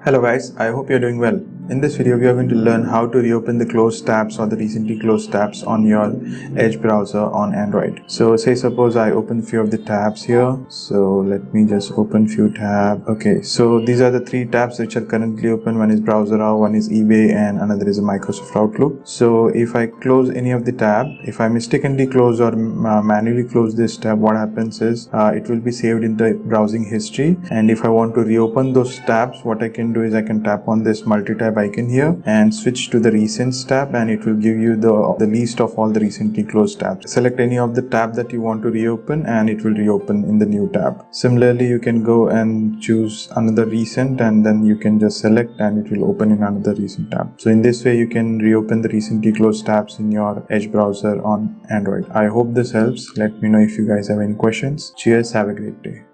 Hello guys, I hope you're doing well. In this video, we are going to learn how to reopen the closed tabs or the recently closed tabs on your Edge browser on Android. So say suppose I open few of the tabs here. So let me just open few tabs. Okay, so these are the three tabs which are currently open. One is Browser, one is eBay, and another is a Microsoft Outlook. So if I close any of the tab, if I mistakenly close or manually close this tab, what happens is it will be saved in the browsing history. And if I want to reopen those tabs, what I can do is I can tap on this multi-tab icon here and switch to the recents tab, and it will give you the list of all the recently closed tabs. Select any of the tab that you want to reopen and it will reopen in the new tab. Similarly, you can go and choose another recent and then you can just select and it will open in another recent tab. So in this way you can reopen the recently closed tabs in your Edge browser on Android. I hope this helps. Let me know if you guys have any questions. Cheers, have a great day.